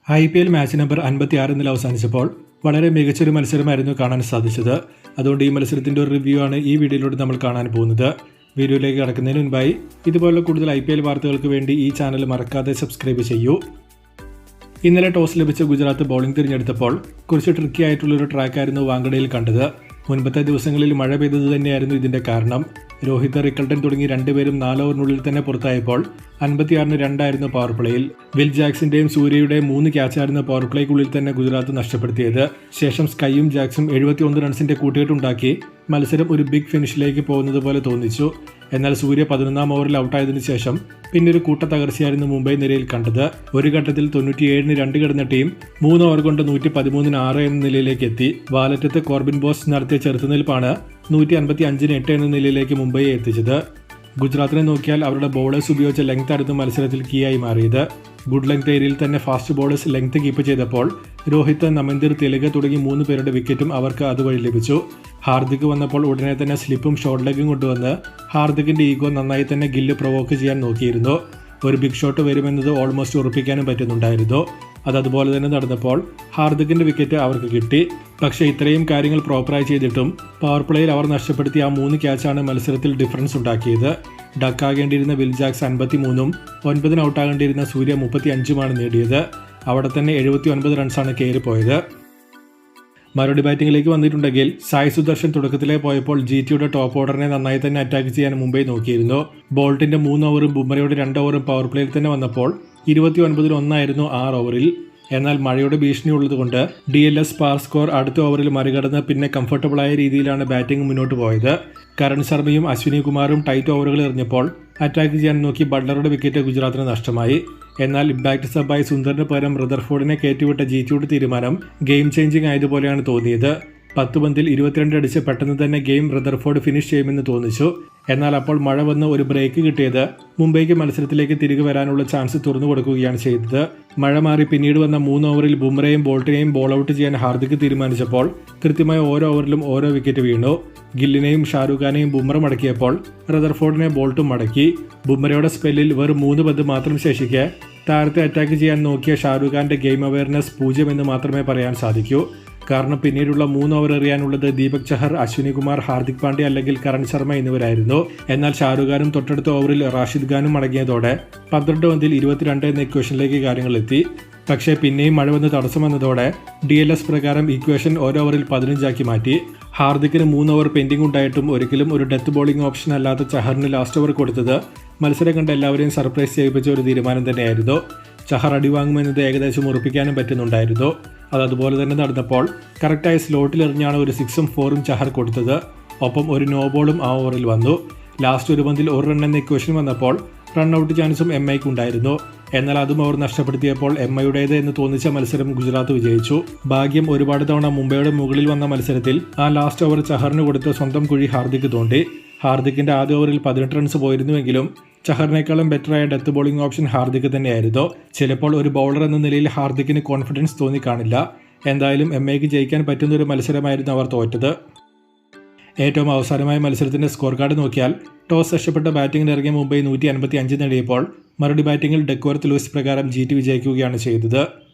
IPL match number 56 ഇന്നലെ അവസാനിച്ചപ്പോൾ വളരെ മികച്ചൊരു മത്സരമായിരുന്നു കാണാൻ സാധിച്ചത്. അതുകൊണ്ട് ഈ മത്സരത്തിൻ്റെ ഒരു റിവ്യൂ ആണ് ഈ വീഡിയോയിലൂടെ നമ്മൾ കാണാൻ പോകുന്നത്. വീഡിയോയിലേക്ക് കടക്കുന്നതിന് മുൻപായി ഇതുപോലുള്ള കൂടുതൽ IPL വാർത്തകൾക്ക് വേണ്ടി ഈ ചാനൽ മറക്കാതെ സബ്സ്ക്രൈബ് ചെയ്യൂ. ഇന്നലെ ടോസ് ലഭിച്ച ഗുജറാത്ത് ബൗളിംഗ് തിരഞ്ഞെടുത്തപ്പോൾ കുറച്ച് ട്രിക്കി ആയിട്ടുള്ളൊരു ട്രാക്കായിരുന്നു വാങ്കഡയിൽ കണ്ടത്. മുൻപത്തെ ദിവസങ്ങളിൽ മഴ പെയ്തത് തന്നെയായിരുന്നു ഇതിൻ്റെ കാരണം. രോഹിത്, റിക്കൾട്ടൺ തുടങ്ങി രണ്ടുപേരും 4 ഓവറിനുള്ളിൽ തന്നെ പുറത്തായപ്പോൾ 56-2 പവർ പ്ലേയിൽ. വിൽ ജാക്സിന്റെയും സൂര്യയുടെയും 3 ക്യാച്ചായിരുന്നു പവർ പ്ലേക്കുള്ളിൽ തന്നെ ഗുജറാത്ത് നഷ്ടപ്പെടുത്തിയത്. ശേഷം സ്കൈയും ജാക്സും 71 റൺസിന്റെ കൂട്ടുകെട്ടുണ്ടാക്കി മത്സരം ഒരു ബിഗ് ഫിനിഷിലേക്ക് പോകുന്നത് പോലെ തോന്നിച്ചു. എന്നാൽ സൂര്യ 11ാം ഓവറിൽ ഔട്ടായതിനു ശേഷം പിന്നൊരു കൂട്ട തകർച്ചയായിരുന്നു മുംബൈ നിരയിൽ കണ്ടത്. ഒരു ഘട്ടത്തിൽ 97-2 കിടന്ന ടീം 3 ഓവർ കൊണ്ട് 113-6 എന്ന നിലയിലേക്ക് എത്തി. വാലറ്റത്ത് കോർബിൻ ബോസ് നടത്തിയ ചെറുത്തുനിൽപ്പാണ് 155-8 എന്ന നിലയിലേക്ക് മുംബൈയെ എത്തിച്ചത്. ഗുജറാത്തിനെ നോക്കിയാൽ അവരുടെ ബോളേഴ്സ് ഉപയോഗിച്ച ലെങ്ത് ആയിരുന്നു മത്സരത്തിൽ കീയായി മാറിയത്. ഗുഡ് ലെങ്ത് ഏരിയയിൽ തന്നെ ഫാസ്റ്റ് ബോളേഴ്സ് ലെങ്ത് കീപ്പ് ചെയ്തപ്പോൾ രോഹിത്, നമന്തിർ, തിലക് തുടങ്ങി 3 പേരുടെ വിക്കറ്റും അവർക്ക് അതുവഴി ലഭിച്ചു. ഹാർദിക് വന്നപ്പോൾ ഉടനെ തന്നെ സ്ലിപ്പും ഷോർട്ട് ലെഗും കൊണ്ടുവന്ന് ഹാർദിക്കിന്റെ ഈഗോ നന്നായി തന്നെ ഗില്ല് പ്രൊവോക്ക് ചെയ്യാൻ നോക്കിയിരുന്നു. ഒരു ബിഗ് ഷോട്ട് വരുമെന്നത് ഓൾമോസ്റ്റ് ഉറപ്പിക്കാനും പറ്റുന്നുണ്ടായിരുന്നു. അതുപോലെ തന്നെ നടന്നപ്പോൾ ഹാർദിക്കിന്റെ വിക്കറ്റ് അവർക്ക് കിട്ടി. പക്ഷേ ഇത്രയും കാര്യങ്ങൾ പ്രോപ്പറായി ചെയ്തിട്ടും പവർ പ്ലേയിൽ അവർ നഷ്ടപ്പെടുത്തിയ ആ 3 ക്യാച്ചാണ് മത്സരത്തിൽ ഡിഫറൻസ് ഉണ്ടാക്കിയത്. ഡക്കാകേണ്ടിയിരുന്ന വിൽ ജാക്സ് 53-ഉം 9-ന് ഔട്ടാകേണ്ടിയിരുന്ന സൂര്യ 35-ഉമാണ് നേടിയത്. അവിടെ തന്നെ 79 റൺസാണ് കയറിപ്പോയത്. മറുപടി ബാറ്റിംഗിലേക്ക് വന്നിട്ടുണ്ടെങ്കിൽ സായ് സുദർശൻ തുടക്കത്തിലേ പോയപ്പോൾ GTയുടെ ടോപ്പ് ഓർഡറിനെ നന്നായി തന്നെ അറ്റാക്ക് ചെയ്യാൻ മുംബൈ നോക്കിയിരുന്നു. ബോൾട്ടിന്റെ 3 ഓവറും ബുംറയുടെ 2 ഓവറും പവർ പ്ലേയിൽ തന്നെ വന്നപ്പോൾ 29-1 6 ഓവറിൽ. എന്നാൽ മഴയുടെ ഭീഷണി ഉള്ളതുകൊണ്ട് DLS പാർ സ്കോർ അടുത്ത ഓവറിൽ മറികടന്ന് പിന്നെ കംഫർട്ടബിളായ രീതിയിലാണ് ബാറ്റിംഗ് മുന്നോട്ട് പോയത്. കരൺ ശർമ്മയും അശ്വിനി കുമാറും ടൈറ്റ് ഓവറുകൾ എറിഞ്ഞപ്പോൾ അറ്റാക്ക് ചെയ്യാൻ നോക്കി ബട്ട്ലറുടെ വിക്കറ്റ് ഗുജറാത്തിന് നഷ്ടമായി. എന്നാൽ ഇമ്പാക്ട് സബായി സുന്ദറിന് പകരം റദർഫോർഡിനെ കയറ്റിവിട്ട GTയുടെ തീരുമാനം ഗെയിം ചേഞ്ചിങ് ആയതുപോലെയാണ് തോന്നിയത്. 10 പന്തിൽ 22 അടിച്ച് പെട്ടെന്ന് തന്നെ ഗെയിം റദർഫോർഡ് ഫിനിഷ് ചെയ്യുമെന്ന് തോന്നിച്ചു. എന്നാൽ അപ്പോൾ മഴ വന്ന് ഒരു ബ്രേക്ക് കിട്ടിയത് മുംബൈക്ക് മത്സരത്തിലേക്ക് തിരികെ വരാനുള്ള ചാൻസ് തുറന്നു കൊടുക്കുകയാണ് ചെയ്തത്. മഴ മാറി പിന്നീട് വന്ന 3 ഓവറിൽ ബുംറയും ബോൾട്ടിനെയും ബോൾ ഔട്ട് ചെയ്യാൻ ഹാർദിക് തീരുമാനിച്ചപ്പോൾ കൃത്യമായ ഓരോ ഓവറിലും ഓരോ വിക്കറ്റ് വീണു. ഗില്ലിനെയും ഷാരൂഖ് ഖാനെയും ബുംറ മടക്കിയപ്പോൾ റദർഫോർഡിനെ ബോൾട്ടും മടക്കി. ബുംറയുടെ സ്പെല്ലിൽ വെറും 3 പന്ത് മാത്രം ശേഷിക്കെ താരത്തെ അറ്റാക്ക് ചെയ്യാൻ നോക്കിയ ഷാരൂഖ് ഖാന്റെ ഗെയിം അവയർനെസ് 0 എന്ന് മാത്രമേ പറയാൻ സാധിക്കൂ. കാരണം പിന്നീടുള്ള 3 ഓവർ എറിയാനുള്ളത് ദീപക് ചഹർ, അശ്വിനി കുമാർ, ഹാർദിക് പാണ്ഡ്യ അല്ലെങ്കിൽ കരൺ ശർമ്മ എന്നിവരായിരുന്നു. എന്നാൽ ഷാരൂഖ് ഖാനും തൊട്ടടുത്ത ഓവറിൽ റാഷിദ് ഖാനും മടങ്ങിയതോടെ 12 പന്തിൽ 22 എന്ന ഇക്വേഷനിലേക്ക് കാര്യങ്ങൾ എത്തി. പക്ഷേ പിന്നെയും മഴ വന്ന് തടസ്സം വന്നതോടെ DLS പ്രകാരം ഇക്വേഷൻ ഓരോ ഓവറിൽ 15 ആക്കി മാറ്റി. ഹാർദിക്കിന് 3 ഓവർ പെൻഡിംഗ് ഉണ്ടായിട്ടും ഒരിക്കലും ഒരു ഡെത്ത് ബോളിംഗ് ഓപ്ഷൻ അല്ലാത്ത ചഹറിന് ലാസ്റ്റ് ഓവർ കൊടുത്തത് മത്സരം കണ്ട് എല്ലാവരെയും സർപ്രൈസ് ചെയ്യിപ്പിച്ച ഒരു തീരുമാനം തന്നെയായിരുന്നു. ചഹർ അടിവാങ്ങുമെന്നത് ഏകദേശം ഉറപ്പിക്കാനും പറ്റുന്നുണ്ടായിരുന്നു. അതുപോലെ തന്നെ നടന്നപ്പോൾ കറക്റ്റായ സ്ലോട്ടിൽ എറിഞ്ഞാണ് ഒരു 6ഉം 4ഉം ചഹർ കൊടുത്തത്. ഒപ്പം ഒരു നോ ബോളും ആ ഓവറിൽ വന്നു. ലാസ്റ്റ് ഒരു പന്തിൽ 1 റൺ എന്ന ഇക്വേഷൻ വന്നപ്പോൾ റൺ ഔട്ട് ചാൻസും MIക്ക് ഉണ്ടായിരുന്നു. എന്നാൽ അതും അവർ നഷ്ടപ്പെടുത്തിയപ്പോൾ MIയുടേത് എന്ന് തോന്നിച്ച മത്സരം ഗുജറാത്ത് വിജയിച്ചു. ഭാഗ്യം ഒരുപാട് തവണ മുംബൈയുടെ മുകളിൽ വന്ന മത്സരത്തിൽ ആ ലാസ്റ്റ് ഓവർ ചഹറിന് കൊടുത്ത് സ്വന്തം കുഴി ഹാർദിക് തോണ്ടി. ഹാർദിക്കിന്റെ ആദ്യ ഓവറിൽ 18 റൺസ് പോയിരുന്നുവെങ്കിലും ചഹറിനേക്കാളും ബെറ്ററായ ഡെത്ത് ബോളിംഗ് ഓപ്ഷൻ ഹാർദിക് തന്നെയായിരുന്നു. ചിലപ്പോൾ ഒരു ബൗളർ എന്ന നിലയിൽ ഹാർദിക്കിന് കോൺഫിഡൻസ് തോന്നി കാണില്ല. എന്തായാലും MIക്ക് ജയിക്കാൻ പറ്റുന്ന ഒരു മത്സരമായിരുന്നു അവർ തോറ്റത്. ഏറ്റവും അവസാനമായ മത്സരത്തിന്റെ സ്കോർ കാർഡ് നോക്കിയാൽ ടോസ് നഷ്ടപ്പെട്ട ബാറ്റിംഗിന് ഇറങ്ങിയ മുംബൈ 155 നേടിയപ്പോൾ മറുപടി ബാറ്റിംഗിൽ ഡെക്വർത്ത് ലൂയിസ് പ്രകാരം GT വിജയിക്കുകയാണ് ചെയ്തത്.